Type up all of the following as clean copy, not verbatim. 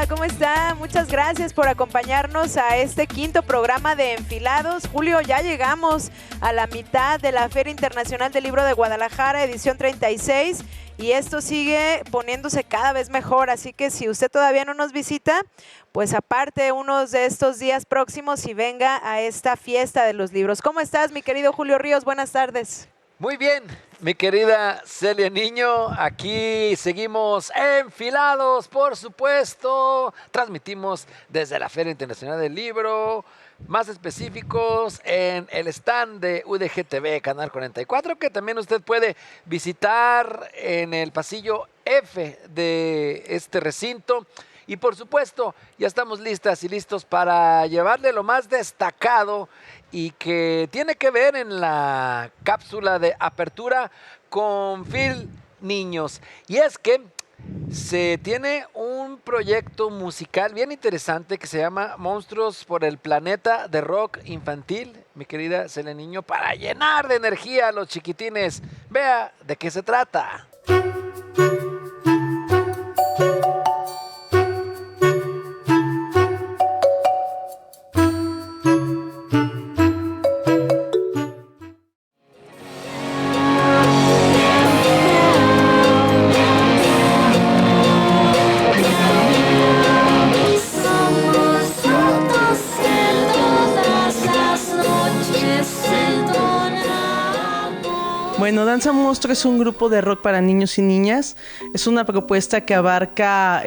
¿cómo está? Muchas gracias por acompañarnos a este quinto programa de Enfilados. Julio, ya llegamos a la mitad de la Feria Internacional del Libro de Guadalajara, edición 36, y esto sigue poniéndose cada vez mejor, así que si usted todavía no nos visita, pues aparte unos de estos días próximos y venga a esta fiesta de los libros. ¿Cómo estás, mi querido Julio Ríos? Buenas tardes. Muy bien, mi querida Celia Niño, aquí seguimos enfilados, por supuesto. Transmitimos desde la Feria Internacional del Libro, más específicos en el stand de UDG-TV, Canal 44, que también usted puede visitar en el pasillo F de este recinto. Y por supuesto, ya estamos listas y listos para llevarle lo más destacado y que tiene que ver en la cápsula de apertura con Phil Niños. Y es que se tiene un proyecto musical bien interesante que se llama Monstruos por el Planeta de Rock Infantil, mi querida Celia Niño, para llenar de energía a los chiquitines. Vea de qué se trata. Bueno, Danza Monstruo es un grupo de rock para niños y niñas. Es una propuesta que abarca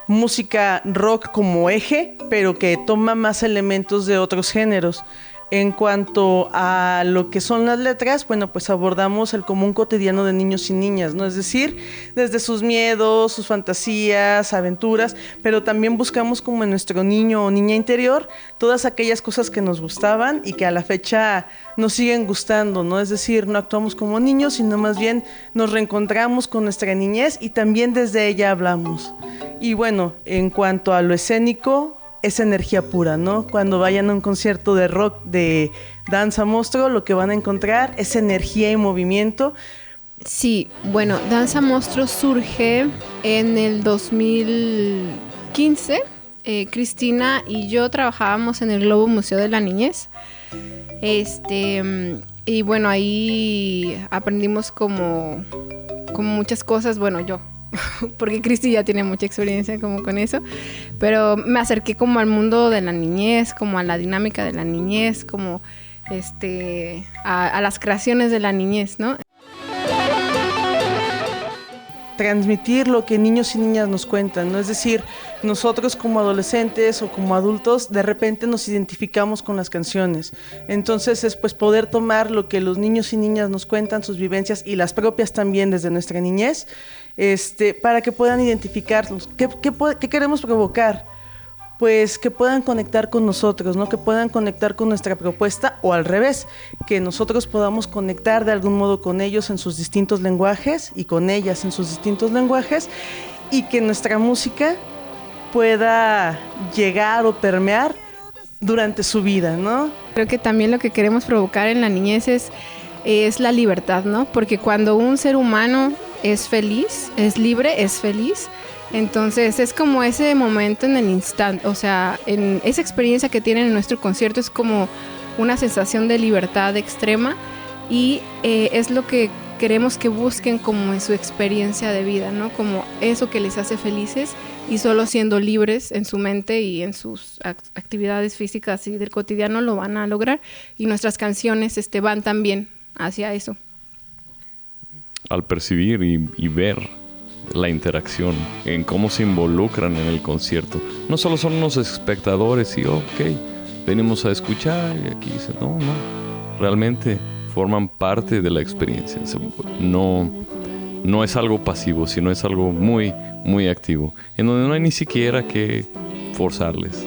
música rock como eje, pero que toma más elementos de otros géneros. En cuanto a lo que son las letras, bueno, pues abordamos el común cotidiano de niños y niñas, ¿no? Es decir, desde sus miedos, sus fantasías, aventuras, pero también buscamos como en nuestro niño o niña interior todas aquellas cosas que nos gustaban y que a la fecha nos siguen gustando, ¿no? Es decir, no actuamos como niños, sino más bien nos reencontramos con nuestra niñez y también desde ella hablamos. Y bueno, en cuanto a lo escénico, es energía pura, ¿no? Cuando vayan a un concierto de rock de Danza Monstruo, lo que van a encontrar es energía y movimiento. Sí, bueno, Danza Monstruo surge en el 2015. Cristina y yo trabajábamos en el Globo Museo de la Niñez. Y bueno, ahí aprendimos como muchas cosas, bueno, yo. Porque Cristi ya tiene mucha experiencia como con eso, pero me acerqué como al mundo de la niñez, como a la dinámica de la niñez, como a las creaciones de la niñez, ¿no? Transmitir lo que niños y niñas nos cuentan, ¿no? Es decir, nosotros como adolescentes o como adultos de repente nos identificamos con las canciones. Entonces es pues poder tomar lo que los niños y niñas nos cuentan, sus vivencias y las propias también desde nuestra niñez, para que puedan identificarlos. ¿Qué queremos provocar? Pues que puedan conectar con nosotros, ¿no? Que puedan conectar con nuestra propuesta o al revés, que nosotros podamos conectar de algún modo con ellos en sus distintos lenguajes y con ellas en sus distintos lenguajes y que nuestra música pueda llegar o permear durante su vida, ¿no? Creo que también lo que queremos provocar en la niñez es la libertad, ¿no? Porque cuando un ser humano es feliz, es libre, es feliz, entonces es como ese momento en el instante, o sea, en esa experiencia que tienen en nuestro concierto es como una sensación de libertad extrema y es lo que queremos que busquen como en su experiencia de vida, ¿no? Como eso que les hace felices y solo siendo libres en su mente y en sus actividades físicas y del cotidiano lo van a lograr y nuestras canciones van también hacia eso. Al percibir y ver la interacción, en cómo se involucran en el concierto. No solo son unos espectadores y venimos a escuchar y aquí dicen, no, realmente forman parte de la experiencia. No es algo pasivo, sino es algo muy, muy activo, en donde no hay ni siquiera que forzarles.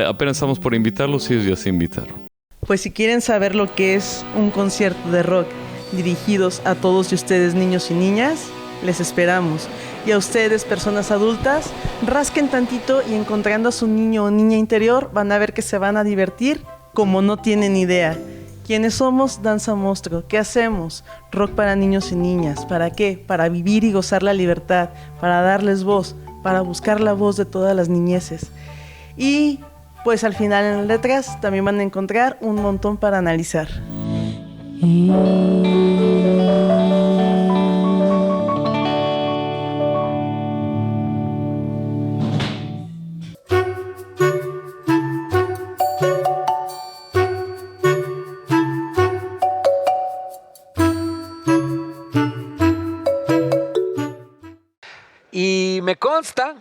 Apenas estamos por invitarlos y ellos ya se invitaron. Pues si quieren saber lo que es un concierto de rock dirigidos a todos y ustedes, niños y niñas, les esperamos. Y a ustedes, personas adultas, rasquen tantito y encontrando a su niño o niña interior, van a ver que se van a divertir como no tienen idea. ¿Quiénes somos? Danza Monstruo. ¿Qué hacemos? Rock para niños y niñas. ¿Para qué? Para vivir y gozar la libertad, para darles voz, para buscar la voz de todas las niñeces. Y pues al final en las letras también van a encontrar un montón para analizar. Y me consta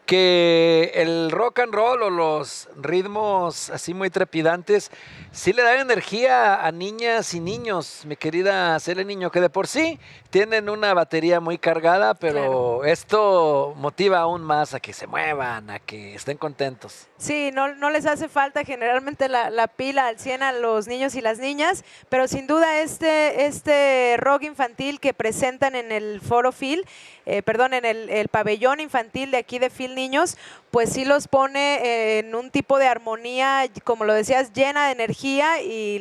que el rock and roll o los ritmos así muy trepidantes sí le dan energía a niñas y niños, mi querida Celia Niño, que de por sí tienen una batería muy cargada, pero esto motiva aún más a que se muevan, a que estén contentos. Sí, no les hace falta generalmente la pila al 100 a los niños y las niñas, pero sin duda este rock infantil que presentan en el Foro Phil, en el pabellón infantil de aquí de Phil Niños, pues sí los pone en un tipo de armonía, como lo decías, llena de energía, y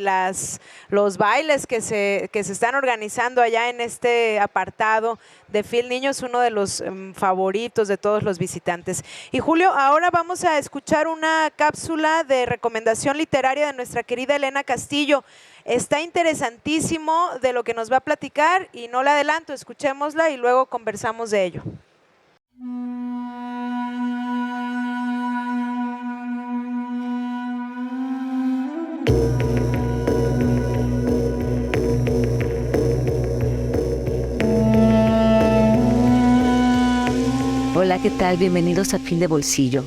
los bailes que se están organizando allá en este apartado de Phil Niños, uno de los favoritos de todos los visitantes. Y Julio, ahora vamos a escuchar una cápsula de recomendación literaria de nuestra querida Elena Castillo. Está interesantísimo de lo que nos va a platicar y no le adelanto, escuchémosla y luego conversamos de ello. Hola, ¿qué tal? Bienvenidos a Fin de Bolsillo.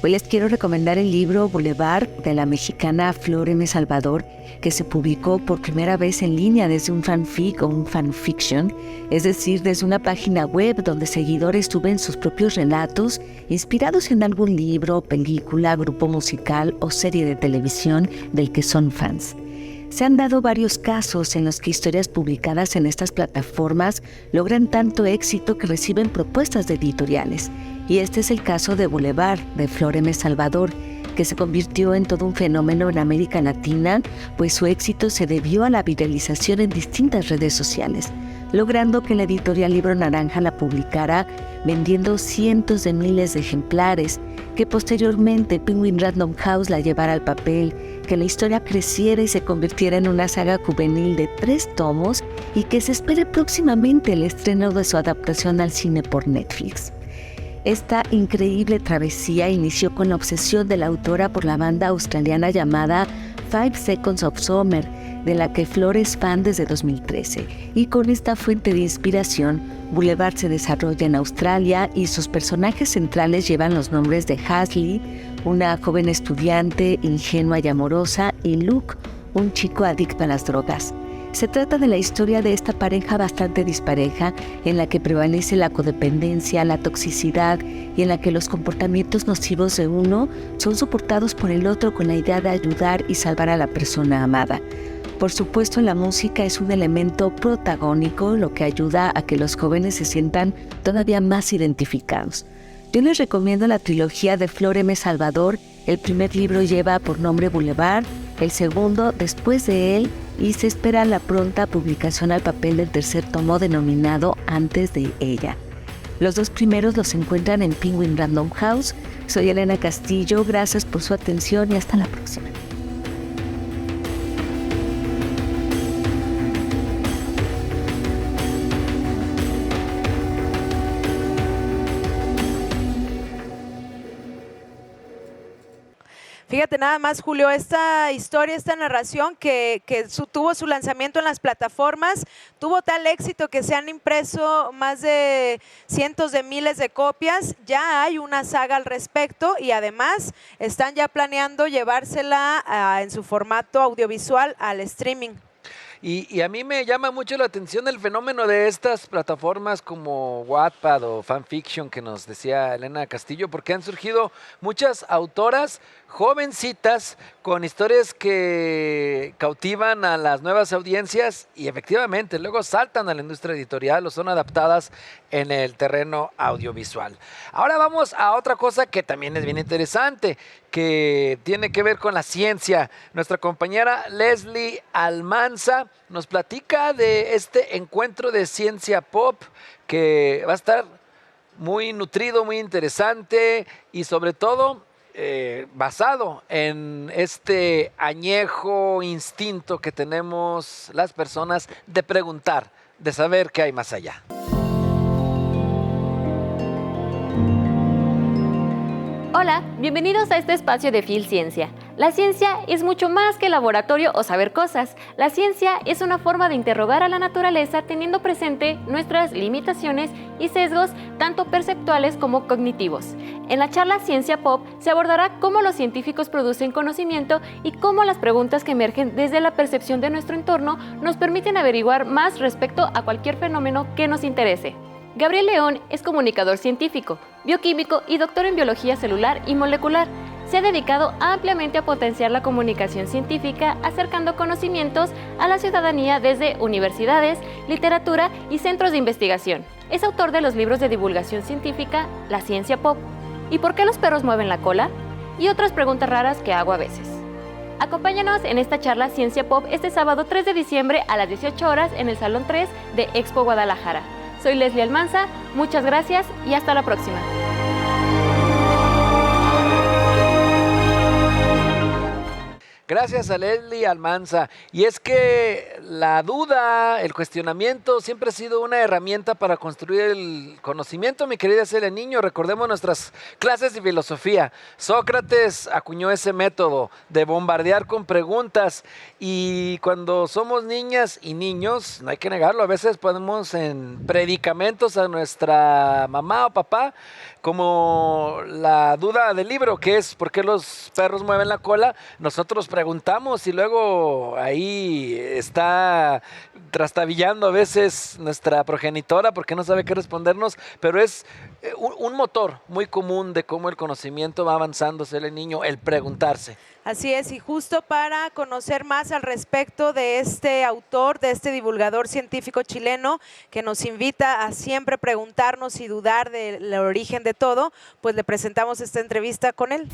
Hoy les quiero recomendar el libro Boulevard de la mexicana Flor M. Salvador, que se publicó por primera vez en línea desde un fanfic o un fanfiction, es decir, desde una página web donde seguidores suben sus propios relatos inspirados en algún libro, película, grupo musical o serie de televisión del que son fans. Se han dado varios casos en los que historias publicadas en estas plataformas logran tanto éxito que reciben propuestas de editoriales. Y este es el caso de Boulevard, de Flor M. Salvador, que se convirtió en todo un fenómeno en América Latina, pues su éxito se debió a la viralización en distintas redes sociales, logrando que la editorial Libro Naranja la publicara vendiendo cientos de miles de ejemplares, que posteriormente Penguin Random House la llevara al papel, que la historia creciera y se convirtiera en una saga juvenil de 3 tomos y que se espere próximamente el estreno de su adaptación al cine por Netflix. Esta increíble travesía inició con la obsesión de la autora por la banda australiana llamada 5 Seconds of Summer, de la que Flor es fan desde 2013, y con esta fuente de inspiración, Boulevard se desarrolla en Australia y sus personajes centrales llevan los nombres de Hasley, una joven estudiante ingenua y amorosa, y Luke, un chico adicto a las drogas. Se trata de la historia de esta pareja bastante dispareja, en la que prevalece la codependencia, la toxicidad y en la que los comportamientos nocivos de uno son soportados por el otro con la idea de ayudar y salvar a la persona amada. Por supuesto, la música es un elemento protagónico, lo que ayuda a que los jóvenes se sientan todavía más identificados. Yo les recomiendo la trilogía de Flor M. Salvador. El primer libro lleva por nombre Boulevard, el segundo después de él, y se espera la pronta publicación al papel del tercer tomo denominado Antes de ella. Los 2 primeros los encuentran en Penguin Random House. Soy Elena Castillo, gracias por su atención y hasta la próxima. Fíjate nada más, Julio, esta historia, esta narración que tuvo su lanzamiento en las plataformas, tuvo tal éxito que se han impreso más de cientos de miles de copias. Ya hay una saga al respecto y además están ya planeando llevársela en su formato audiovisual al streaming. Y a mí me llama mucho la atención el fenómeno de estas plataformas como Wattpad o Fanfiction que nos decía Elena Castillo, porque han surgido muchas autoras jovencitas con historias que cautivan a las nuevas audiencias y efectivamente luego saltan a la industria editorial o son adaptadas en el terreno audiovisual. Ahora vamos a otra cosa que también es bien interesante, que tiene que ver con la ciencia. Nuestra compañera Leslie Almanza nos platica de este encuentro de ciencia pop que va a estar muy nutrido, muy interesante y sobre todo basado en este añejo instinto que tenemos las personas de preguntar, de saber qué hay más allá. Hola, bienvenidos a este espacio de Fil Ciencia. La ciencia es mucho más que laboratorio o saber cosas. La ciencia es una forma de interrogar a la naturaleza teniendo presente nuestras limitaciones y sesgos, tanto perceptuales como cognitivos. En la charla Ciencia Pop se abordará cómo los científicos producen conocimiento y cómo las preguntas que emergen desde la percepción de nuestro entorno nos permiten averiguar más respecto a cualquier fenómeno que nos interese. Gabriel León es comunicador científico, bioquímico y doctor en biología celular y molecular. Se ha dedicado ampliamente a potenciar la comunicación científica, acercando conocimientos a la ciudadanía desde universidades, literatura y centros de investigación. Es autor de los libros de divulgación científica La Ciencia Pop, ¿Y por qué los perros mueven la cola? Y otras preguntas raras que hago a veces. Acompáñanos en esta charla Ciencia Pop este sábado 3 de diciembre a las 18 horas en el Salón 3 de Expo Guadalajara. Soy Leslie Almanza, muchas gracias y hasta la próxima. Gracias a Leslie Almanza. Y es que la duda, el cuestionamiento siempre ha sido una herramienta para construir el conocimiento, mi querida Celia Niño. Recordemos nuestras clases de filosofía. Sócrates acuñó ese método de bombardear con preguntas y cuando somos niñas y niños, no hay que negarlo, a veces ponemos en predicamentos a nuestra mamá o papá como la duda del libro, que es ¿por qué los perros mueven la cola? Nosotros preguntamos y luego ahí está trastabillando a veces nuestra progenitora porque no sabe qué respondernos, pero es un motor muy común de cómo el conocimiento va avanzando, el niño, el preguntarse. Así es, y justo para conocer más al respecto de este autor, de este divulgador científico chileno que nos invita a siempre preguntarnos y dudar del origen de todo, pues le presentamos esta entrevista con él.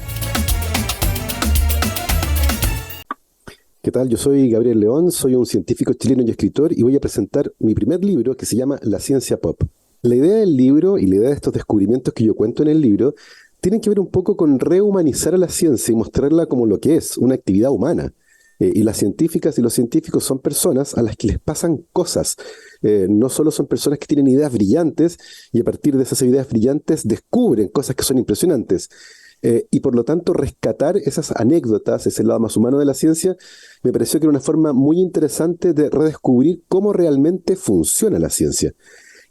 ¿Qué tal? Yo soy Gabriel León, soy un científico chileno y escritor y voy a presentar mi primer libro que se llama La Ciencia Pop. La idea del libro y la idea de estos descubrimientos que yo cuento en el libro tienen que ver un poco con rehumanizar a la ciencia y mostrarla como lo que es, una actividad humana. Y las científicas y los científicos son personas a las que les pasan cosas. No solo son personas que tienen ideas brillantes y a partir de esas ideas brillantes descubren cosas que son impresionantes. Y por lo tanto rescatar esas anécdotas, ese lado más humano de la ciencia, me pareció que era una forma muy interesante de redescubrir cómo realmente funciona la ciencia.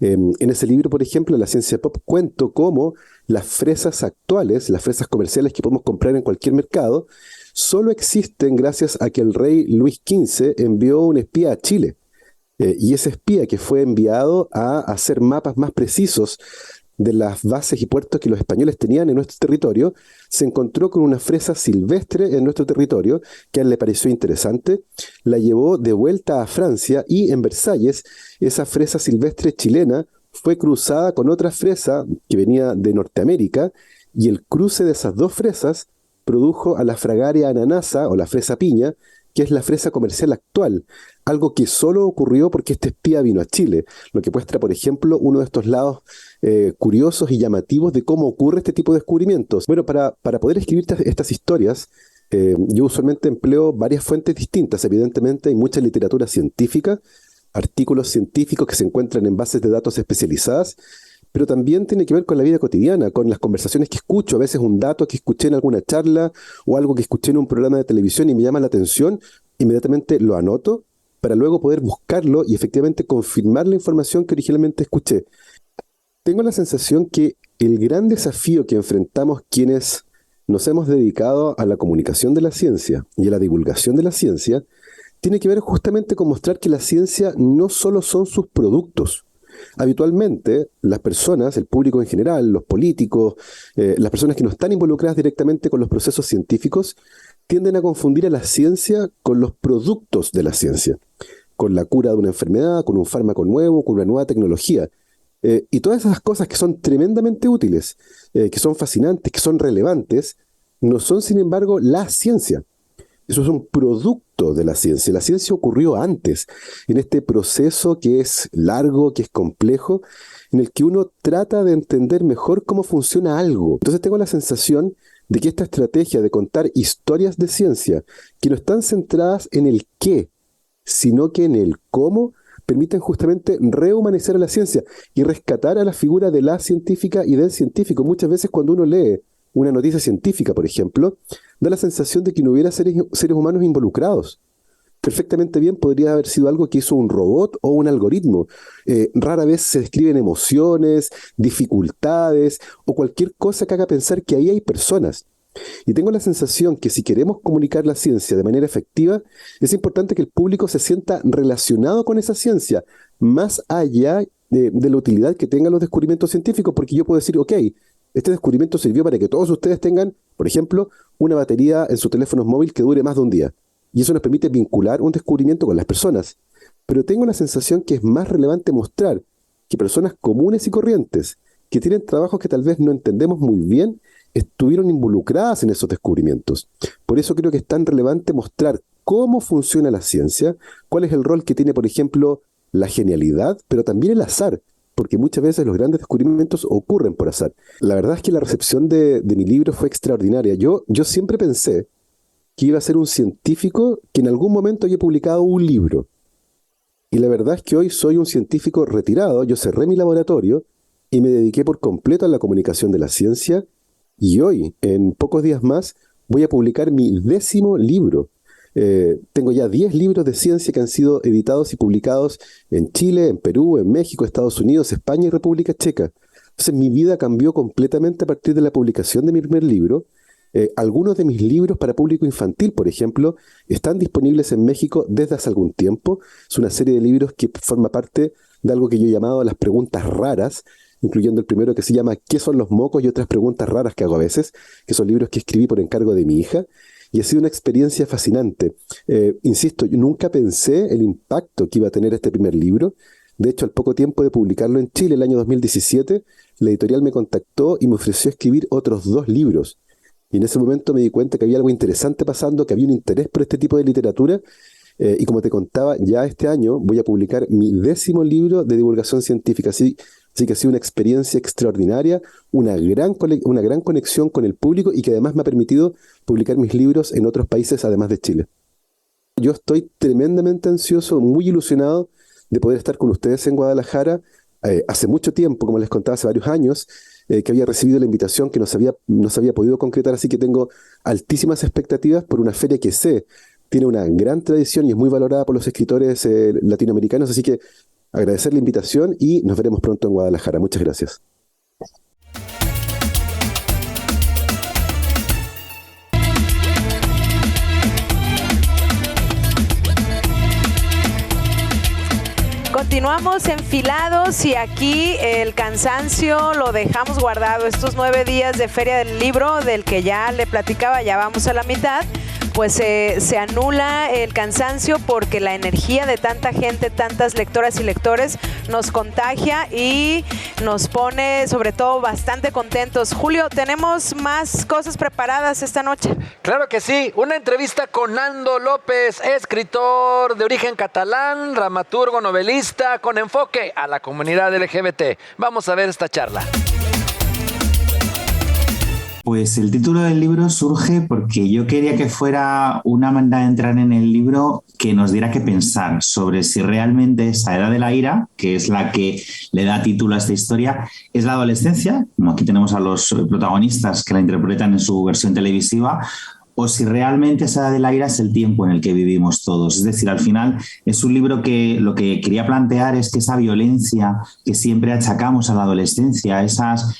En ese libro, por ejemplo, La Ciencia Pop, cuento cómo las fresas actuales, las fresas comerciales que podemos comprar en cualquier mercado, solo existen gracias a que el rey Luis XV envió un espía a Chile. Y ese espía que fue enviado a hacer mapas más precisos de las bases y puertos que los españoles tenían en nuestro territorio, se encontró con una fresa silvestre en nuestro territorio que a él le pareció interesante, la llevó de vuelta a Francia y en Versalles esa fresa silvestre chilena fue cruzada con otra fresa que venía de Norteamérica y el cruce de esas dos fresas produjo a la Fragaria ananasa o la fresa piña, que es la fresa comercial actual, algo que solo ocurrió porque este espía vino a Chile, lo que muestra, por ejemplo, uno de estos lados curiosos y llamativos de cómo ocurre este tipo de descubrimientos. Bueno, para poder escribir estas historias, yo usualmente empleo varias fuentes distintas. Evidentemente hay mucha literatura científica, artículos científicos que se encuentran en bases de datos especializadas, pero también tiene que ver con la vida cotidiana, con las conversaciones que escucho, a veces un dato que escuché en alguna charla o algo que escuché en un programa de televisión y me llama la atención, inmediatamente lo anoto para luego poder buscarlo y efectivamente confirmar la información que originalmente escuché. Tengo la sensación que el gran desafío que enfrentamos quienes nos hemos dedicado a la comunicación de la ciencia y a la divulgación de la ciencia tiene que ver justamente con mostrar que la ciencia no solo son sus productos. Habitualmente, las personas, el público en general, los políticos, las personas que no están involucradas directamente con los procesos científicos, tienden a confundir a la ciencia con los productos de la ciencia, con la cura de una enfermedad, con un fármaco nuevo, con una nueva tecnología. Y todas esas cosas que son tremendamente útiles, que son fascinantes, que son relevantes, no son, sin embargo, la ciencia. Eso es un producto de la ciencia. La ciencia ocurrió antes, en este proceso que es largo, que es complejo, en el que uno trata de entender mejor cómo funciona algo. Entonces tengo la sensación de que esta estrategia de contar historias de ciencia, que no están centradas en el qué, sino que en el cómo, permiten justamente rehumanizar a la ciencia y rescatar a la figura de la científica y del científico. Muchas veces cuando uno lee una noticia científica, por ejemplo, da la sensación de que no hubiera seres humanos involucrados. Perfectamente bien podría haber sido algo que hizo un robot o un algoritmo. Rara vez se describen emociones, dificultades o cualquier cosa que haga pensar que ahí hay personas. Y tengo la sensación que si queremos comunicar la ciencia de manera efectiva, es importante que el público se sienta relacionado con esa ciencia, más allá de la utilidad que tengan los descubrimientos científicos, porque yo puedo decir, ok, este descubrimiento sirvió para que todos ustedes tengan, por ejemplo, una batería en su teléfono móvil que dure más de un día. Y eso nos permite vincular un descubrimiento con las personas. Pero tengo la sensación que es más relevante mostrar que personas comunes y corrientes, que tienen trabajos que tal vez no entendemos muy bien, estuvieron involucradas en esos descubrimientos. Por eso creo que es tan relevante mostrar cómo funciona la ciencia, cuál es el rol que tiene, por ejemplo, la genialidad, pero también el azar, porque muchas veces los grandes descubrimientos ocurren por azar. La verdad es que la recepción de mi libro fue extraordinaria. Yo siempre pensé que iba a ser un científico que en algún momento había publicado un libro. Y la verdad es que hoy soy un científico retirado, yo cerré mi laboratorio y me dediqué por completo a la comunicación de la ciencia, y hoy, en pocos días más, voy a publicar mi 10º libro. Tengo ya 10 libros de ciencia que han sido editados y publicados en Chile, en Perú, en México, Estados Unidos, España y República Checa. Entonces mi vida cambió completamente a partir de la publicación de mi primer libro. Algunos de mis libros para público infantil, por ejemplo, están disponibles en México desde hace algún tiempo. Es una serie de libros que forma parte de algo que yo he llamado las preguntas raras, incluyendo el primero que se llama ¿Qué son los mocos? Y otras preguntas raras que hago a veces, que son libros que escribí por encargo de mi hija. Y ha sido una experiencia fascinante. Insisto, yo nunca pensé el impacto que iba a tener este primer libro. De hecho, al poco tiempo de publicarlo en Chile, el año 2017, la editorial me contactó y me ofreció escribir otros 2 libros. Y en ese momento me di cuenta que había algo interesante pasando, que había un interés por este tipo de literatura. Y como te contaba, ya este año voy a publicar mi 10º libro de divulgación científica. Así que ha sido una experiencia extraordinaria, una gran conexión con el público y que además me ha permitido publicar mis libros en otros países además de Chile. Yo estoy tremendamente ansioso, muy ilusionado de poder estar con ustedes en Guadalajara. Hace mucho tiempo, como les contaba, hace varios años, que había recibido la invitación que no se había podido concretar, así que tengo altísimas expectativas por una feria que tiene una gran tradición y es muy valorada por los escritores latinoamericanos, así que agradecer la invitación y nos veremos pronto en Guadalajara. Muchas gracias. Continuamos enfilados y aquí el cansancio lo dejamos guardado. Estos 9 días de Feria del Libro, del que ya le platicaba, ya vamos a la mitad, pues se anula el cansancio porque la energía de tanta gente, tantas lectoras y lectores nos contagia y nos pone sobre todo bastante contentos. Julio, tenemos más cosas preparadas esta noche. Claro que sí, una entrevista con Nando López, escritor de origen catalán, dramaturgo, novelista, con enfoque a la comunidad LGBT. Vamos a ver esta charla. Pues el título del libro surge porque yo quería que fuera una manera de entrar en el libro que nos diera que pensar sobre si realmente esa edad de la ira, que es la que le da título a esta historia, es la adolescencia, como aquí tenemos a los protagonistas que la interpretan en su versión televisiva, o si realmente esa edad de la ira es el tiempo en el que vivimos todos. Es decir, al final es un libro que lo que quería plantear es que esa violencia que siempre achacamos a la adolescencia, esos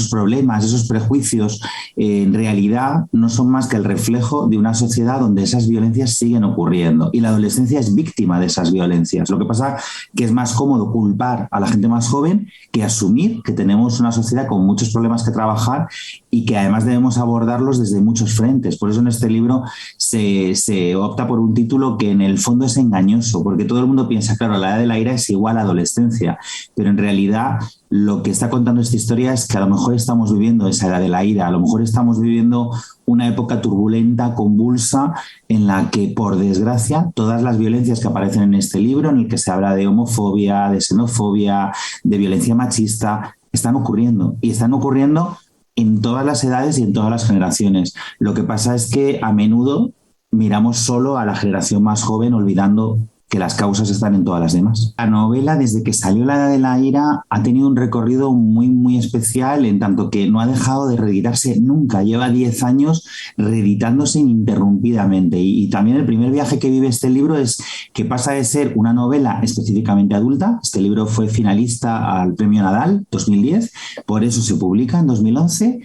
problemas, esos prejuicios, en realidad no son más que el reflejo de una sociedad donde esas violencias siguen ocurriendo y la adolescencia es víctima de esas violencias. Lo que pasa que es más cómodo culpar a la gente más joven que asumir que tenemos una sociedad con muchos problemas que trabajar y que además debemos abordarlos desde mucho muchos frentes. Por eso en este libro se opta por un título que en el fondo es engañoso, porque todo el mundo piensa, claro, la edad de la ira es igual a adolescencia, pero en realidad lo que está contando esta historia es que a lo mejor estamos viviendo esa edad de la ira, a lo mejor estamos viviendo una época turbulenta, convulsa, en la que, por desgracia, todas las violencias que aparecen en este libro, en el que se habla de homofobia, de xenofobia, de violencia machista, están ocurriendo. Y están ocurriendo en todas las edades y en todas las generaciones. Lo que pasa es que a menudo miramos solo a la generación más joven, olvidando que las causas están en todas las demás. La novela, desde que salió La Edad de la Ira, ha tenido un recorrido muy, muy especial, en tanto que no ha dejado de reeditarse nunca. Lleva 10 años reeditándose ininterrumpidamente. Y también el primer viaje que vive este libro es que pasa de ser una novela específicamente adulta. Este libro fue finalista al Premio Nadal 2010, por eso se publica en 2011,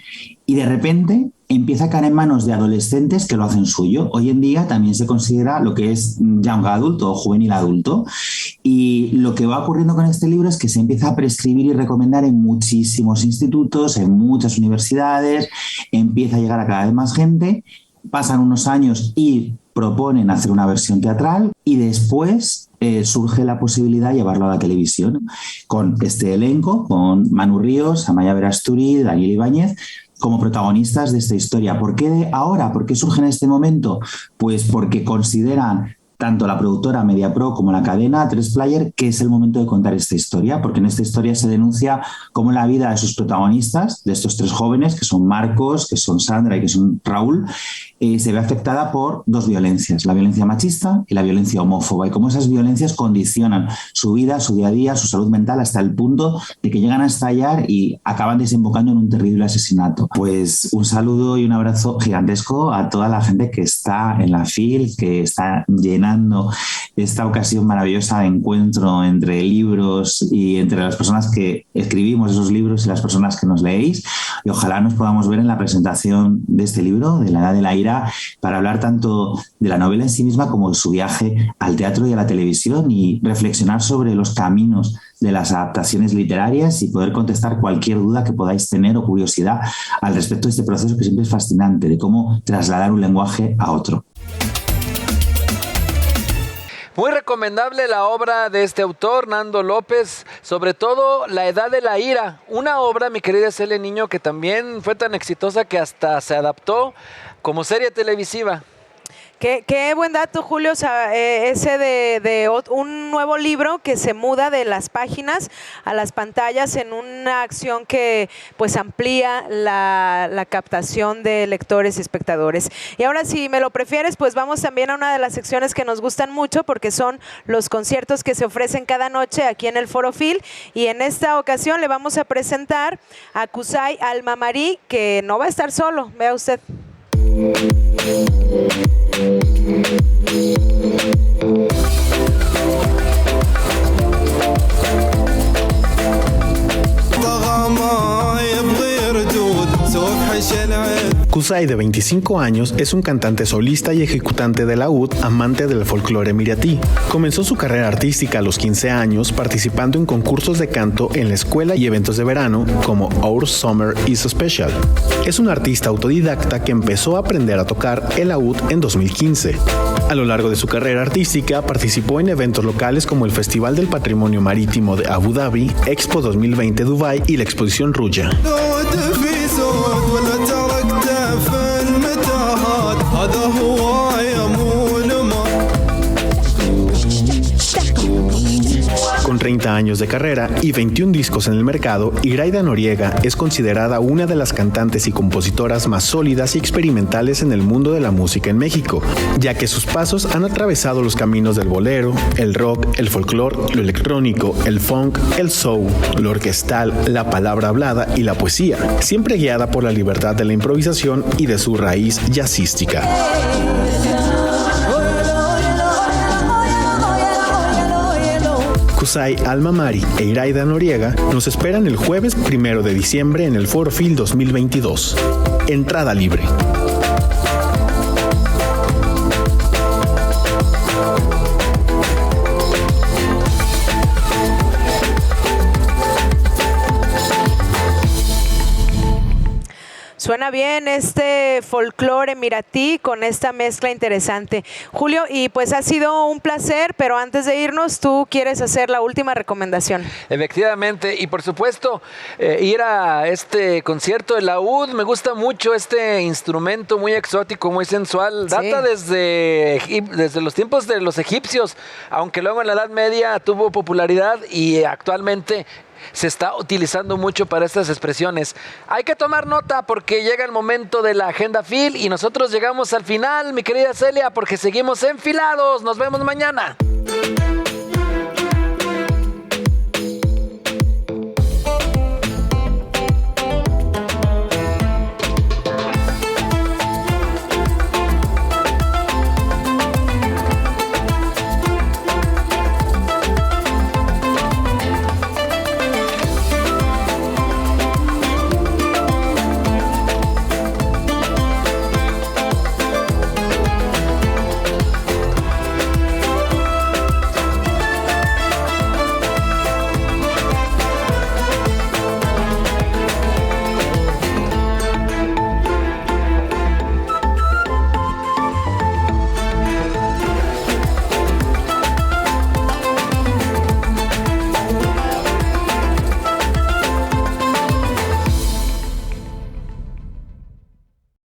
y de repente empieza a caer en manos de adolescentes que lo hacen suyo. Hoy en día también se considera lo que es young adult o juvenil adulto. Y lo que va ocurriendo con este libro es que se empieza a prescribir y recomendar en muchísimos institutos, en muchas universidades, empieza a llegar a cada vez más gente, pasan unos años y proponen hacer una versión teatral y después surge la posibilidad de llevarlo a la televisión con este elenco, con Manu Ríos, Amaya Verasturi, Daniel Ibáñez, como protagonistas de esta historia. ¿Por qué ahora? ¿Por qué surge en este momento? Pues porque consideran tanto la productora Mediapro como la cadena 3Player que es el momento de contar esta historia, porque en esta historia se denuncia cómo la vida de sus protagonistas, de estos 3 jóvenes, que son Marcos, que son Sandra y que son Raúl, se ve afectada por 2 violencias, la violencia machista y la violencia homófoba, y cómo esas violencias condicionan su vida, su día a día, su salud mental, hasta el punto de que llegan a estallar y acaban desembocando en un terrible asesinato. Pues un saludo y un abrazo gigantesco a toda la gente que está en la FIL, que está llenando esta ocasión maravillosa de encuentro entre libros y entre las personas que escribimos esos libros y las personas que nos leéis, y ojalá nos podamos ver en la presentación de este libro, de La Edad de la Ira, para hablar tanto de la novela en sí misma como de su viaje al teatro y a la televisión, y reflexionar sobre los caminos de las adaptaciones literarias y poder contestar cualquier duda que podáis tener o curiosidad al respecto de este proceso, que siempre es fascinante, de cómo trasladar un lenguaje a otro. Muy recomendable la obra de este autor, Nando López, sobre todo La Edad de la Ira, una obra, mi querida Celia Niño, que también fue tan exitosa que hasta se adaptó como serie televisiva. Qué buen dato, Julio, o sea, ese de un nuevo libro que se muda de las páginas a las pantallas en una acción que pues amplía la captación de lectores y espectadores. Y ahora, si me lo prefieres, pues vamos también a una de las secciones que nos gustan mucho, porque son los conciertos que se ofrecen cada noche aquí en el Foro Phil, y en esta ocasión le vamos a presentar a Qusay Al-Mamari, que no va a estar solo, vea usted. Qusay, de 25 años, es un cantante solista y ejecutante de laúd, amante del folclore emiratí. Comenzó su carrera artística a los 15 años participando en concursos de canto en la escuela y eventos de verano como Our Summer is Special. Es un artista autodidacta que empezó a aprender a tocar el laúd en 2015. A lo largo de su carrera artística participó en eventos locales como el Festival del Patrimonio Marítimo de Abu Dhabi, Expo 2020 Dubai y la Exposición Ruya. Con 30 años de carrera y 21 discos en el mercado, Iraida Noriega es considerada una de las cantantes y compositoras más sólidas y experimentales en el mundo de la música en México, ya que sus pasos han atravesado los caminos del bolero, el rock, el folclore, lo electrónico, el funk, el soul, lo orquestal, la palabra hablada y la poesía, siempre guiada por la libertad de la improvisación y de su raíz jazzística. Qusay Al-Mamari e Iraida Noriega nos esperan el jueves 1 de diciembre en el Foro Phil 2022. Entrada libre. Suena bien este folclore emiratí con esta mezcla interesante. Julio, y pues ha sido un placer, pero antes de irnos, tú quieres hacer la última recomendación. Efectivamente, y por supuesto, ir a este concierto de laúd. Me gusta mucho este instrumento muy exótico, muy sensual. Data desde los tiempos de los egipcios, aunque luego en la Edad Media tuvo popularidad y actualmente se está utilizando mucho para estas expresiones. Hay que tomar nota porque llega el momento de la Agenda Phil y nosotros llegamos al final, mi querida Celia, porque seguimos enfilados. Nos vemos mañana.